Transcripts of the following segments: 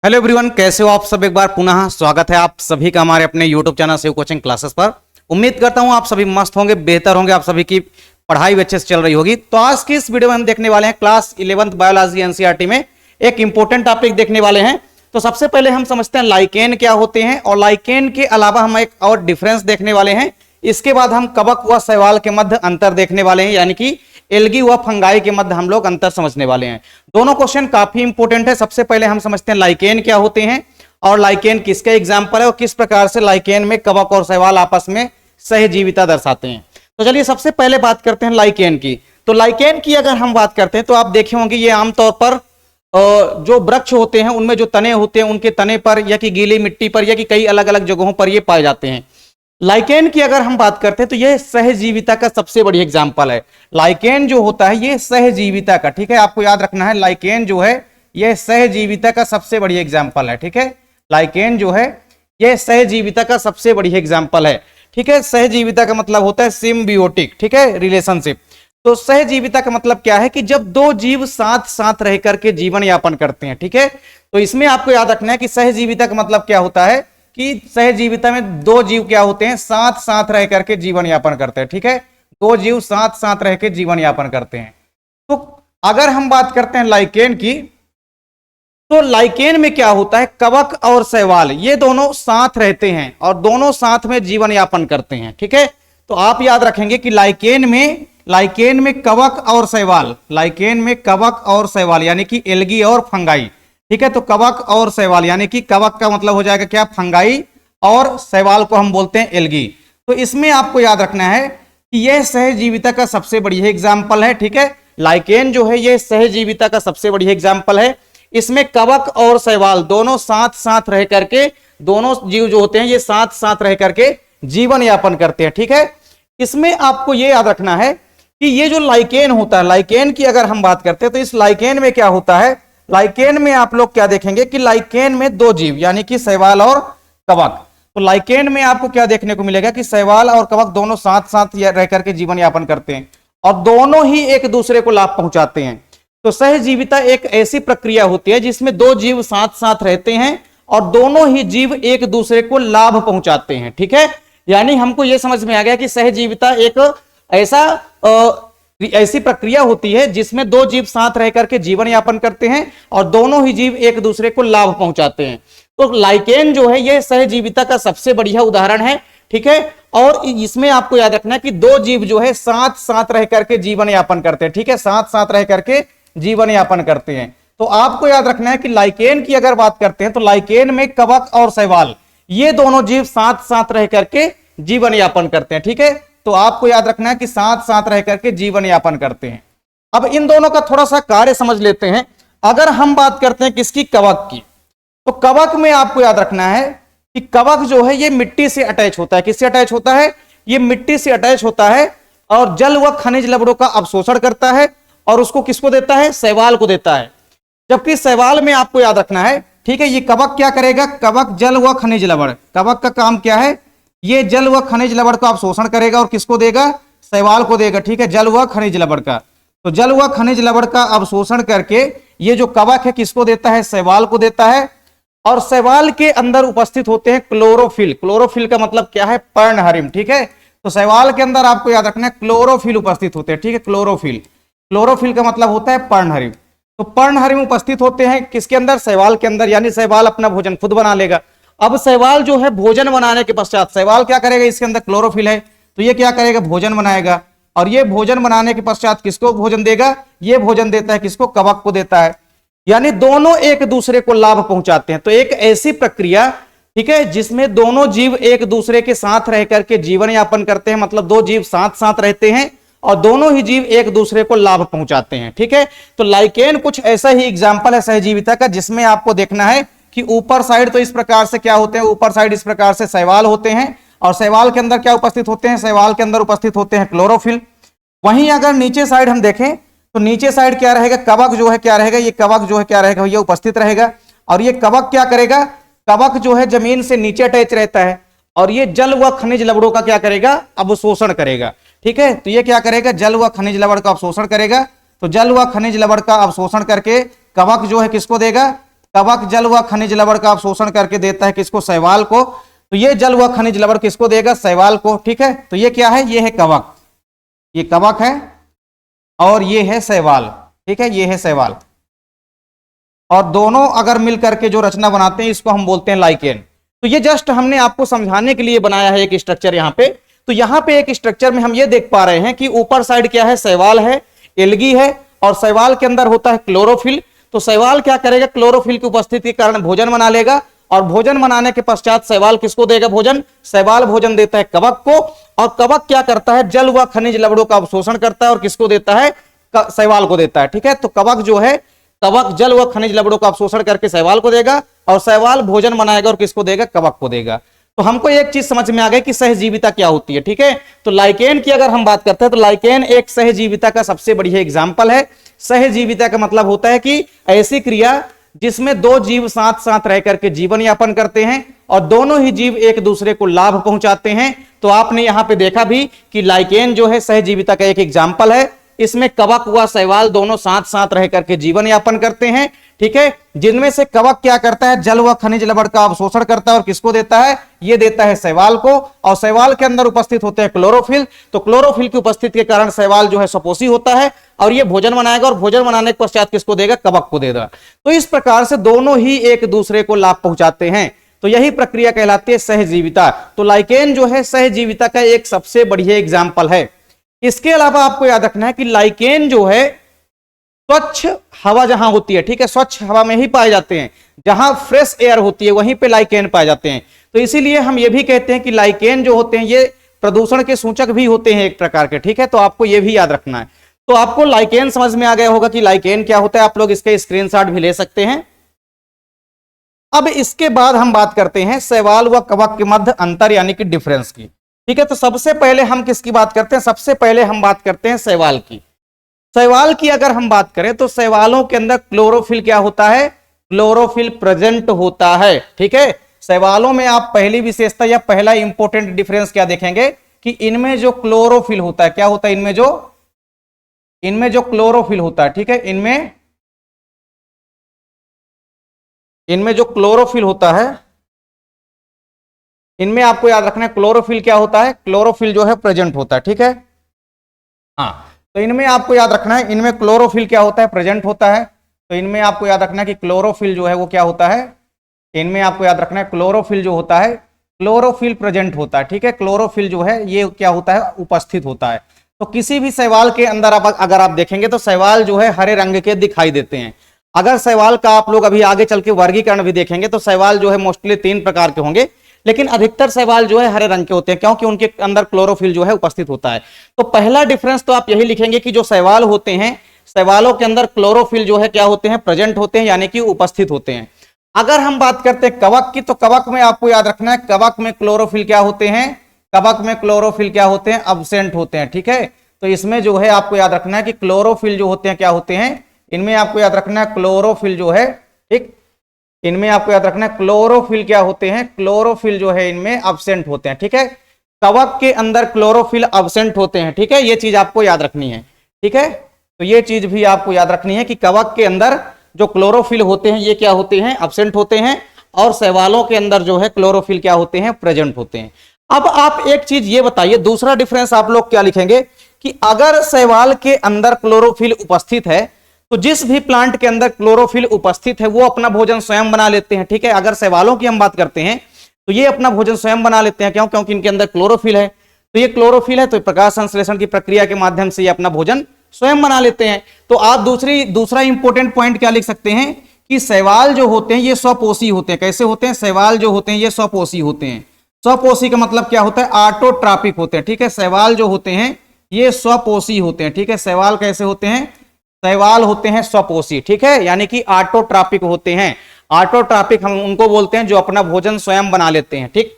Hello everyone, कैसे हो आप सब। एक बार पुनः स्वागत है आप सभी का हमारे अपने YouTube channel Shiv coaching classes पर। उम्मीद करता हूं आप सभी मस्त होंगे, बेहतर होंगे, आप सभी की पढ़ाई भी अच्छे से चल रही होगी। तो आज की इस वीडियो में हम देखने वाले हैं क्लास 11th बायोलॉजी एनसीईआरटी में एक इंपॉर्टेंट टॉपिक देखने वाले हैं। तो सबसे पहले हम समझते हैं लाइकेन क्या होते हैं, और लाइकेन के अलावा हम एक और डिफरेंस देखने वाले हैं। इसके बाद हम कवक व शैवाल के मध्य अंतर देखने वाले हैं, यानी कि एल्गी व फंगाई के मध्य हम लोग अंतर समझने वाले हैं। दोनों क्वेश्चन काफी इंपोर्टेंट है। सबसे पहले हम समझते हैं लाइकेन क्या होते हैं और लाइकेन किसके एग्जाम्पल है और किस प्रकार से लाइकेन में कवक और शैवाल आपस में सहजीविता दर्शाते हैं। तो चलिए सबसे पहले बात करते हैं लाइकेन की। तो लाइकेन की अगर हम बात करते हैं तो आप देखे होंगे ये आमतौर पर जो वृक्ष होते हैं उनमें जो तने होते हैं उनके तने पर या कि गीली मिट्टी पर या कि कई अलग अलग जगहों पर ये पाए जाते हैं। लाइकेन की अगर हम बात करते हैं तो यह सहजीविता का सबसे बड़ी एग्जाम्पल है। लाइकेन जो होता है ये सहजीविता का, ठीक है, आपको याद रखना है, लाइकेन जो है यह सहजीविता का सबसे बड़ी एग्जाम्पल है। ठीक है, लाइकेन जो है यह सहजीविता का सबसे बड़ी एग्जाम्पल है। ठीक है, सहजीविता का मतलब होता है सिम्बियोटिक, ठीक है, रिलेशनशिप। तो सहजीविता का मतलब क्या है कि जब दो जीव साथ साथ रह करके जीवन यापन करते हैं। ठीक है, तो इसमें आपको याद रखना है कि सहजीविता का मतलब क्या होता है कि सहजीविता में दो जीव क्या होते हैं, साथ साथ रह करके जीवन यापन करते हैं। ठीक है, दो जीव साथ साथ रह के जीवन यापन करते हैं। तो अगर हम बात करते हैं लाइकेन की, तो लाइकेन में क्या होता है, कवक और शैवाल ये दोनों साथ रहते हैं और दोनों साथ में जीवन यापन करते हैं। ठीक है, तो आप याद रखेंगे कि लाइकेन में कवक और शैवाल, लाइकेन में कवक और शैवाल यानी कि एल्गी और फंगाई। ठीक है, तो कवक और शैवाल यानी कि कवक का मतलब हो जाएगा क्या, फंगाई, और शैवाल को हम बोलते हैं एल्गी। तो इसमें आपको याद रखना है कि यह सहजीविता का सबसे बड़ी एग्जाम्पल है। ठीक है, लाइकेन जो है यह सहजीविता का सबसे बड़ी एग्जाम्पल है। इसमें कवक और शैवाल दोनों साथ साथ रह करके, दोनों जीव जो होते हैं ये साथ साथ रह करके जीवन यापन करते हैं। ठीक है, इसमें आपको यह याद रखना है कि ये जो लाइकेन होता है, लाइकेन की अगर हम बात करते हैं तो इस लाइकेन में क्या होता है, लाइकेन में आप लोग क्या देखेंगे कि लाइकेन में दो जीव यानी कि शैवाल और कवक। तो लाइकेन में आपको क्या देखने को मिलेगा कि शैवाल और कवक दोनों साथ साथ रह करके जीवन यापन करते हैं और दोनों ही एक दूसरे को लाभ पहुंचाते हैं। तो सहजीविता एक ऐसी प्रक्रिया होती है जिसमें दो जीव साथ साथ रहते हैं और दोनों ही जीव एक दूसरे को लाभ पहुंचाते हैं। ठीक है, यानी हमको यह समझ में आ गया कि सहजीविता एक ऐसी प्रक्रिया होती है जिसमें दो जीव साथ रह करके जीवन यापन करते हैं और दोनों ही जीव एक दूसरे को लाभ पहुंचाते हैं। तो लाइकेन जो है यह सहजीविता का सबसे बढ़िया उदाहरण है। ठीक है, और इसमें आपको याद रखना है कि दो जीव जो है साथ साथ रह करके जीवन यापन करते हैं। ठीक है, साथ साथ रह करके जीवन यापन करते हैं। तो आपको याद रखना है कि लाइकेन की अगर बात करते हैं तो लाइकेन में कवक और शैवाल ये दोनों जीव साथ साथ रह करके जीवन यापन करते हैं। ठीक है, तो आपको याद रखना है कि साथ साथ रह करके जीवन यापन करते हैं। अब इन दोनों का थोड़ा सा कार्य समझ लेते हैं। अगर हम बात करते हैं किसकी, कवक की, तो कवक में आपको याद रखना है कि कवक जो है ये मिट्टी से अटैच होता है। किससे अटैच होता है, ये मिट्टी से अटैच होता है और जल व खनिज लवणों का अवशोषण करता है और उसको किसको देता है, शैवाल को देता है। जबकि शैवाल में आपको याद रखना है, ठीक है, ये कवक क्या करेगा, कवक जल व खनिज लवण, कवक का काम क्या है, ये जल व खनिज लवण का अवशोषण करेगा और किसको देगा, शैवाल को देगा। ठीक है, जल व खनिज लवण का, तो जल व खनिज लवण का अवशोषण करके ये जो कवक है किसको देता है, शैवाल को देता है। और शैवाल के अंदर उपस्थित होते हैं क्लोरोफिल। क्लोरोफिल का मतलब क्या है, पर्णहरिम। ठीक है, तो शैवाल के अंदर आपको याद रखना है क्लोरोफिल उपस्थित होते हैं। ठीक है, क्लोरोफिल, क्लोरोफिल का मतलब होता है पर्णहरिम। तो पर्णहरिम उपस्थित होते हैं किसके अंदर, शैवाल के अंदर, यानी शैवाल अपना भोजन खुद बना लेगा। अब शैवाल जो है भोजन बनाने के पश्चात शैवाल क्या करेगा, इसके अंदर क्लोरोफिल है तो ये क्या करेगा, भोजन बनाएगा और ये भोजन बनाने के पश्चात किसको भोजन देगा, ये भोजन देता है किसको, कवक को देता है। यानी दोनों एक दूसरे को लाभ पहुंचाते हैं। तो एक ऐसी प्रक्रिया, ठीक है, जिसमें दोनों जीव एक दूसरे के साथ रह करके जीवन यापन करते हैं, मतलब दो जीव साथ साथ रहते हैं और दोनों ही जीव एक दूसरे को लाभ पहुंचाते हैं। ठीक है, तो लाइकेन कुछ ऐसा ही एग्जाम्पल है सहजीविता का, जिसमें आपको देखना है कि ऊपर साइड तो इस प्रकार से क्या होते हैं, ऊपर साइड इस प्रकार से शैवाल होते हैं और शैवाल के अंदर क्या उपस्थित होते हैं, शैवाल के अंदर उपस्थित होते हैं क्लोरोफिल। वहीं अगर नीचे साइड हम देखें तो नीचे साइड क्या रहेगा, कवक जो है क्या रहेगा, ये कवक जो है क्या रहेगा, ये उपस्थित रहेगा और ये कवक क्या करेगा, कवक जो है जमीन से नीचे अटैच रहता है और ये जल व खनिज लवणों का क्या करेगा, अवशोषण करेगा। ठीक है, तो ये क्या करेगा, जल व खनिज लवण का अवशोषण करेगा। तो जल व खनिज लवण का अवशोषण करके कवक जो है किसको देगा, कवक जल व खनिज लवण का अवशोषण करके देता है किसको, शैवाल को। तो ये जल व खनिज लवण किसको देगा, शैवाल को, ठीक है। तो ये क्या है, ये है कवक, ये कवक है और ये है शैवाल, ठीक है, ये है शैवाल। और दोनों अगर मिल करके जो रचना बनाते हैं इसको हम बोलते हैं लाइकेन। तो ये जस्ट हमने आपको समझाने के लिए बनाया है एक स्ट्रक्चर यहाँ पे। तो यहाँ पे एक स्ट्रक्चर में हम ये देख पा रहे हैं कि ऊपर साइड क्या है, शैवाल है, एल्गी है, और शैवाल के अंदर होता है क्लोरोफिल। तो शैवाल क्या करेगा, क्लोरोफिल की उपस्थिति के कारण भोजन बना लेगा, और भोजन बनाने के पश्चात शैवाल किसको देगा भोजन, शैवाल भोजन देता है कवक को, और कवक क्या करता है, जल व खनिज लवणों का अवशोषण करता है और किसको देता है, शैवाल को देता है, ठीक है। तो कवक जो है, कवक जल व खनिज लवणों का अवशोषण करके शैवाल को देगा, और शैवाल भोजन बनाएगा और किसको देगा, कवक को देगा। तो हमको एक चीज समझ में आ गई कि सहजीविता क्या होती है, ठीक है। तो लाइकेन की अगर हम बात करते हैं तो लाइकेन एक सहजीविता का सबसे बढ़िया एग्जाम्पल है। सहजीविता का मतलब होता है कि ऐसी क्रिया जिसमें दो जीव साथ साथ रह करके जीवन यापन करते हैं और दोनों ही जीव एक दूसरे को लाभ पहुंचाते हैं। तो आपने यहां पे देखा भी कि लाइकेन जो है सहजीविता का एक एग्जाम्पल है। इसमें कवक व शैवाल दोनों साथ साथ रह करके जीवन यापन करते हैं, ठीक है। जिनमें से कवक क्या करता है, जल व खनिज लवण का अवशोषण करता है और किसको देता है, ये देता है शैवाल को, और शैवाल के अंदर उपस्थित होते हैं क्लोरोफिल। तो क्लोरोफिल की उपस्थिति के कारण शैवाल जो है स्वपोषी होता है और ये भोजन बनाएगा, और भोजन बनाने के पश्चात किसको देगा, कवक को देगा। तो इस प्रकार से दोनों ही एक दूसरे को लाभ पहुंचाते हैं। तो यही प्रक्रिया कहलाती है सहजीविता। तो लाइकेन जो है सहजीविता का एक सबसे बढ़िया एग्जाम्पल है। इसके अलावा आपको याद रखना है कि लाइकेन जो है स्वच्छ हवा जहां होती है, ठीक है, स्वच्छ हवा में ही पाए जाते हैं, जहां फ्रेश एयर होती है वहीं पे लाइकेन पाए जाते हैं। तो इसीलिए हम ये भी कहते हैं कि लाइकेन जो होते हैं ये प्रदूषण के सूचक भी होते हैं एक प्रकार के, ठीक है। तो आपको ये भी याद रखना है। तो आपको लाइकेन समझ में आ गया होगा कि लाइकेन क्या होता है, आप लोग इसके स्क्रीनशॉट भी ले सकते हैं। अब इसके बाद हम बात करते हैं शैवाल व कवक के मध्य अंतर यानी कि डिफरेंस की, ठीक है। तो सबसे पहले हम किसकी बात करते हैं, सबसे पहले हम बात करते हैं शैवाल की। शैवाल की अगर हम बात करें तो शैवालों के अंदर क्लोरोफिल क्या होता है, क्लोरोफिल प्रेजेंट होता है, ठीक है। शैवालों में आप पहली विशेषता या पहला इंपॉर्टेंट डिफरेंस क्या देखेंगे कि इनमें जो क्लोरोफिल होता है, क्या होता है, इनमें जो क्लोरोफिल होता है, ठीक है, इनमें जो क्लोरोफिल होता है, इनमें आपको याद रखना है क्लोरोफिल क्या होता है, क्लोरोफिल जो है प्रेजेंट होता है, ठीक है। हाँ, तो इनमें आपको याद रखना है, इनमें क्लोरोफिल क्या होता है, प्रेजेंट होता है। तो इनमें आपको याद रखना है कि क्लोरोफिल जो है वो क्या होता है, इनमें आपको याद रखना है क्लोरोफिल जो होता है, क्लोरोफिल प्रेजेंट होता है, ठीक है। क्लोरोफिल जो है ये क्या होता है, उपस्थित होता है। तो किसी भी शैवाल के अंदर अगर आप देखेंगे तो शैवाल जो है हरे रंग के दिखाई देते हैं। अगर शैवाल का आप लोग अभी आगे चल के वर्गीकरण भी देखेंगे तो शैवाल जो है मोस्टली 3 प्रकार के होंगे, लेकिन अधिकतर शैवाल जो है हरे रंग के होते हैं क्योंकि उनके अंदर क्लोरोफिल जो है उपस्थित होता है। तो पहला डिफरेंस तो आप यही लिखेंगे कि जो शैवाल होते हैं, शैवालों के अंदर क्लोरोफिल जो है क्या होते हैं, प्रेजेंट होते हैं यानी कि उपस्थित होते हैं। अगर हम बात करते हैं कवक की, तो कवक में आपको याद रखना है, कवक में क्लोरोफिल क्या होते हैं, कवक में क्लोरोफिल क्या होते हैं, अब्सेंट होते हैं, ठीक है। तो इसमें जो है आपको याद रखना है कि क्लोरोफिल जो होते हैं क्या होते हैं, इनमें आपको याद रखना है क्लोरोफिल जो है, ठीक, इनमें आपको याद रखना है क्लोरोफिल क्या होते हैं, क्लोरोफिल जो है इनमें अब्सेंट होते हैं, ठीक है। कवक के अंदर क्लोरोफिल अब्सेंट होते हैं, ठीक है, ये चीज आपको याद रखनी है, ठीक है। तो ये चीज भी आपको याद रखनी है कि कवक के अंदर जो क्लोरोफिल होते हैं ये क्या होते हैं, अब्सेंट होते हैं, और शैवालों के अंदर जो है क्लोरोफिल क्या होते हैं, प्रेजेंट होते हैं। अब आप एक चीज ये बताइए, दूसरा डिफरेंस आप लोग क्या लिखेंगे कि अगर शैवाल के अंदर क्लोरोफिल उपस्थित है तो जिस भी प्लांट के अंदर क्लोरोफिल उपस्थित है वो अपना भोजन स्वयं बना लेते हैं, ठीक है। अगर शैवालों की हम बात करते हैं तो ये अपना भोजन स्वयं बना लेते हैं, क्यों, क्योंकि इनके अंदर क्लोरोफिल है। तो ये क्लोरोफिल है तो प्रकाश संश्लेषण की प्रक्रिया के माध्यम से ये अपना भोजन स्वयं बना लेते हैं। तो आप दूसरा इंपॉर्टेंट पॉइंट क्या लिख सकते हैं कि शैवाल जो होते हैं ये स्वपोषी होते हैं। कैसे होते हैं, शैवाल जो होते हैं ये स्वपोषी होते हैं। स्वपोषी का मतलब क्या होता है, ऑटोट्रॉपिक होते हैं, ठीक है। शैवाल जो होते हैं ये स्वपोषी होते हैं, ठीक है। शैवाल कैसे होते हैं, शैवाल होते हैं स्वपोषी, ठीक है, यानी कि ऑटोट्रॉपिक होते हैं। ऑटोट्रॉपिक हम उनको बोलते हैं जो अपना भोजन स्वयं बना लेते हैं, ठीक।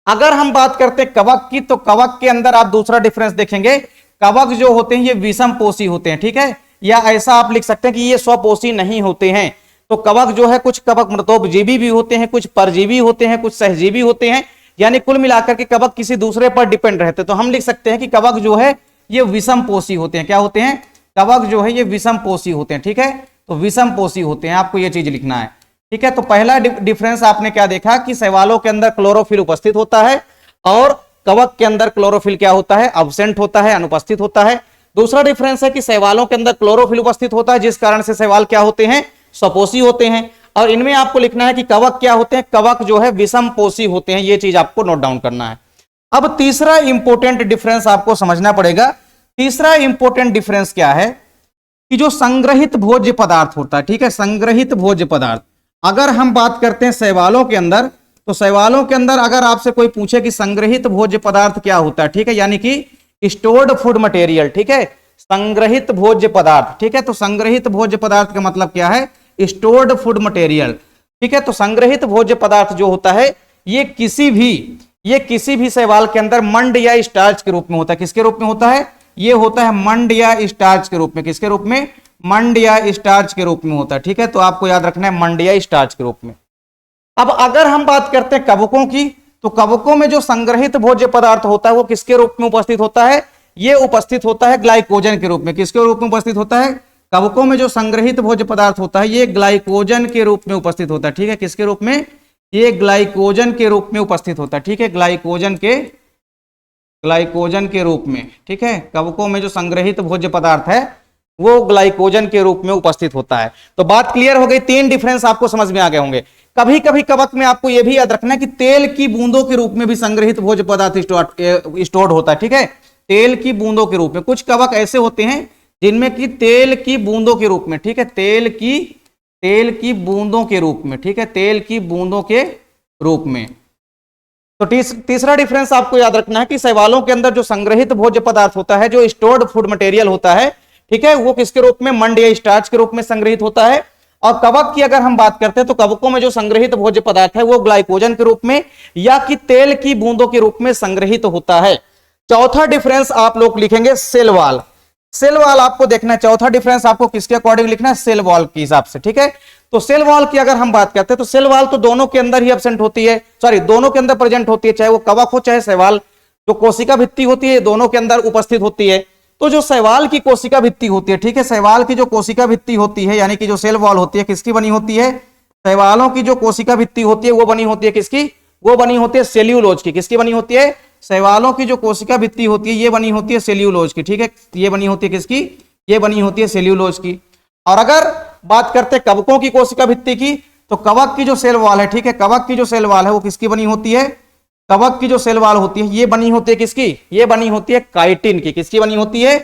अगर हम बात करते हैं कवक की, तो कवक के अंदर आप दूसरा डिफरेंस देखेंगे, कवक जो होते हैं ये विषमपोषी होते हैं, ठीक है, या ऐसा आप लिख सकते हैं कि ये स्वपोषी नहीं होते हैं। तो कवक जो है, कुछ कवक मृतोपजीवी भी होते हैं, कुछ परजीवी होते हैं, कुछ सहजीवी होते हैं, यानी कुल मिलाकर के कवक किसी दूसरे पर डिपेंड रहते हैं। तो हम लिख सकते हैं कि कवक जो है ये विषमपोषी होते हैं। क्या होते हैं, कवक जो है ये विषमपोषी होते हैं, ठीक है। तो विषमपोषी होते हैं, आपको ये चीज लिखना है। ठीक है, तो पहला डिफरेंस आपने क्या देखा कि शैवालों के अंदर क्लोरोफिल उपस्थित होता है और कवक के अंदर क्लोरोफिल क्या होता है, अब्सेंट होता है, अनुपस्थित होता है। दूसरा डिफरेंस है कि शैवालों के अंदर क्लोरोफिल उपस्थित होता है, जिस कारण से शैवाल क्या होते हैं, स्वपोषी होते हैं। और इनमें आपको लिखना है कि कवक क्या होते हैं, कवक जो है विषमपोषी होते हैं। ये चीज आपको नोट डाउन करना है। अब तीसरा इंपॉर्टेंट डिफरेंस आपको समझना पड़ेगा। तीसरा इंपॉर्टेंट डिफरेंस क्या है कि जो संग्रहित भोज्य पदार्थ होता है, ठीक है, संग्रहित भोज्य पदार्थ, अगर हम बात करते हैं शैवालों के अंदर, तो शैवालों के अंदर अगर आपसे कोई पूछे कि संग्रहित भोज्य पदार्थ क्या होता है, ठीक है, यानी कि स्टोर्ड फूड मटेरियल, ठीक है, संग्रहित भोज्य पदार्थ, ठीक है, तो संग्रहित भोज्य पदार्थ का मतलब क्या है, स्टोर्ड फूड मटेरियल, ठीक है। तो संग्रहित भोज्य पदार्थ जो होता है ये किसी भी शैवाल के अंदर मंड या स्टार्च के रूप में होता है। किसके रूप में होता है, ये होता है मंड या स्टार्च के रूप में। किसके रूप में, मंड या स्टार्च के रूप में होता है, ठीक है। तो आपको याद रखना है मंड या स्टार्च के रूप में। अब अगर हम बात करते हैं कवकों की, तो कवकों में जो संग्रहित भोज्य पदार्थ होता है वो किसके रूप में उपस्थित होता है, ये उपस्थित होता है ग्लाइकोजन के रूप में। किसके रूप में उपस्थित होता है, कवकों में जो संग्रहित भोज्य पदार्थ होता है ये ग्लाइकोजन के रूप में उपस्थित होता है, ठीक है। किसके रूप में, ये ग्लाइकोजन के रूप में उपस्थित होता है, ठीक है, ग्लाइकोजन के रूप में, ठीक है। कवकों में जो संग्रहित भोज्य पदार्थ है वो ग्लाइकोजन के रूप में उपस्थित होता है। तो बात क्लियर हो गई, तीन डिफरेंस आपको समझ में आ गए होंगे। कभी कभी कवक में आपको यह भी याद रखना है कि तेल की बूंदों के रूप में भी संग्रहित भोज्य पदार्थ स्टोर्ड होता है, ठीक है, तेल की बूंदों के रूप में। कुछ कवक ऐसे होते हैं जिनमें कि तेल की बूंदों के रूप में, ठीक है, तेल की बूंदों के रूप में, ठीक है, तेल की बूंदों के रूप में। तो तीसरा डिफरेंस आपको याद रखना है कि शैवालों के अंदर जो संग्रहित भोज्य पदार्थ होता है, जो स्टोर्ड फूड मटेरियल होता है, ठीक है, वो किसके रूप में, मंड या स्टार्च के रूप में संग्रहित होता है। और कवक की अगर हम बात करते हैं तो कवकों में जो संग्रहित भोज्य पदार्थ है वो ग्लाइकोजन के रूप में या कि तेल की बूंदों के रूप में संग्रहित होता है। चौथा डिफरेंस आप लोग लिखेंगे सेल वॉल। सेल वॉल आपको देखना है, चौथा डिफरेंस आपको किसके अकॉर्डिंग लिखना है, सेल वॉल के हिसाब से, ठीक है। तो सेल वॉल की अगर हम बात करते हैं तो सेल वॉल तो दोनों के अंदर ही एब्सेंट होती है, सॉरी दोनों के अंदर प्रेजेंट होती है, चाहे वो कवक हो चाहे शैवाल। जो कोशिका भित्ति होती है दोनों के अंदर उपस्थित होती है। तो जो शैवाल की कोशिका भित्ति होती है, ठीक है, शैवाल की जो कोशिका भित्ति होती है यानी कि जो सेल वॉल होती है किसकी बनी होती है, शैवालों की जो कोशिका भित्ति होती है वो बनी होती है किसकी, वो बनी होती है सेल्यूलोज की। किसकी बनी होती है, शैवालों की जो कोशिका भित्ति होती है ये बनी होती है सेल्यूलोज की, ठीक है, ये बनी होती है किसकी, ये बनी होती है सेल्यूलोज की। और अगर बात करते हैं कवकों की कोशिका भित्ति की, तो कवक की जो सेल वॉल है, ठीक है, कवक की जो सेल वॉल है वो किसकी बनी होती है, कवक की जो सेल वॉल होती है ये बनी होती है किसकी, ये बनी होती है काइटिन की। किसकी बनी होती है,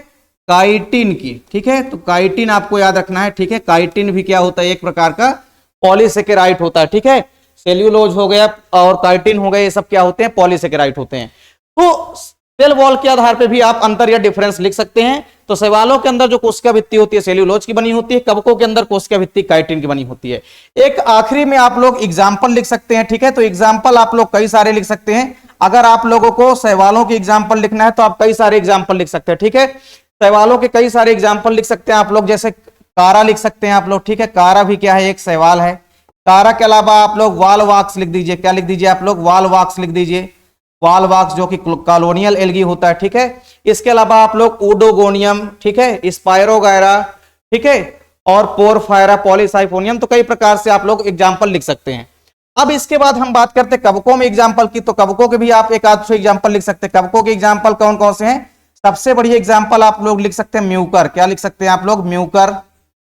काइटिन की, ठीक है। तो काइटिन आपको याद रखना है, ठीक है, काइटिन भी क्या होता है, एक प्रकार का पॉलीसेकेराइड होता है, ठीक है। सेल्यूलोज हो गया और काइटिन हो गया, ये सब क्या होते हैं, पॉलीसेकेराइड होते हैं। तो सेल वॉल के आधार पर भी आप अंतर या डिफरेंस लिख सकते हैं। तो शैवालों के अंदर जो कोशिका भित्ति होती है सेल्यूलोज की बनी होती है, कवकों के अंदर कोशिका भित्ति काइटिन की बनी होती है। एक आखिरी में आप लोग एग्जाम्पल लिख सकते हैं, ठीक है। तो एग्जाम्पल आप लोग कई सारे लिख सकते हैं। अगर आप लोगों को शैवालों की एग्जाम्पल लिखना है तो आप कई सारे एग्जाम्पल लिख सकते हैं, ठीक है। शैवालों के कई सारे एग्जाम्पल लिख सकते हैं आप लोग, जैसे कारा लिख सकते हैं आप लोग, ठीक है, कारा भी क्या है, एक शैवाल है। कारा के अलावा आप लोग वाल वाक्स लिख दीजिए, क्या लिख दीजिए आप लोग, वाल वाक्स लिख दीजिए, वाल वाक्स जो कि कॉलोनियल एल्गी होता है, ठीक है। इसके अलावा आप लोग ओडोगोनियम, ठीक है, स्पायरोगायरा, ठीक है, और पोरफायरा, पॉलीसाइफोनियम, तो कई प्रकार से आप लोग एग्जाम्पल लिख सकते हैं। अब इसके बाद हम बात करते हैं कवकों में एग्जाम्पल की, तो कवकों के भी आप एक आध सौ एग्जाम्पल लिख सकते हैं। कवकों के एग्जाम्पल कौन कौन से हैं, सबसे बढ़िया एग्जाम्पल आप लोग लिख सकते हैं म्यूकर, क्या लिख सकते हैं आप लोग, म्यूकर।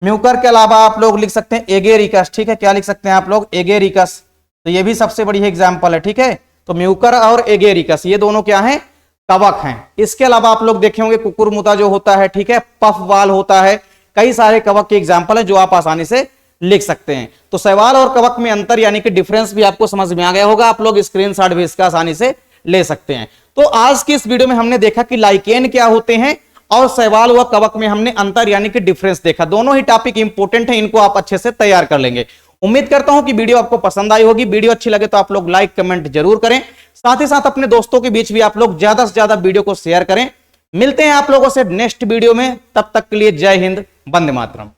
म्यूकर के अलावा आप लोग लिख सकते हैं एगेरिकस, ठीक है, क्या लिख सकते हैं आप लोग, एगेरिकस, तो ये भी सबसे बढ़िया एग्जाम्पल है, ठीक है। तो म्यूकर और एगेरिकस ये दोनों क्या हैं, कवक हैं। इसके अलावा आप लोग देखे होंगे कुकुरमुता जो होता है, ठीक है, पफ वाल होता है, कई सारे कवक के एग्जाम्पल है जो आप आसानी से लिख सकते हैं। तो शैवाल और कवक में अंतर यानी कि डिफरेंस भी आपको समझ में आ गया होगा, आप लोग स्क्रीनशॉट भी इसका आसानी से ले सकते हैं। तो आज की इस वीडियो में हमने देखा कि लाइकेन क्या होते हैं और शैवाल व कवक में हमने अंतर यानी कि डिफरेंस देखा। दोनों ही टॉपिक इंपॉर्टेंट है, इनको आप अच्छे से तैयार कर लेंगे। उम्मीद करता हूं कि वीडियो आपको पसंद आई होगी। वीडियो अच्छी लगे तो आप लोग लाइक कमेंट जरूर करें, साथ ही साथ अपने दोस्तों के बीच भी आप लोग ज्यादा से ज्यादा वीडियो को शेयर करें। मिलते हैं आप लोगों से नेक्स्ट वीडियो में, तब तक के लिए जय हिंद, वंदे मातरम।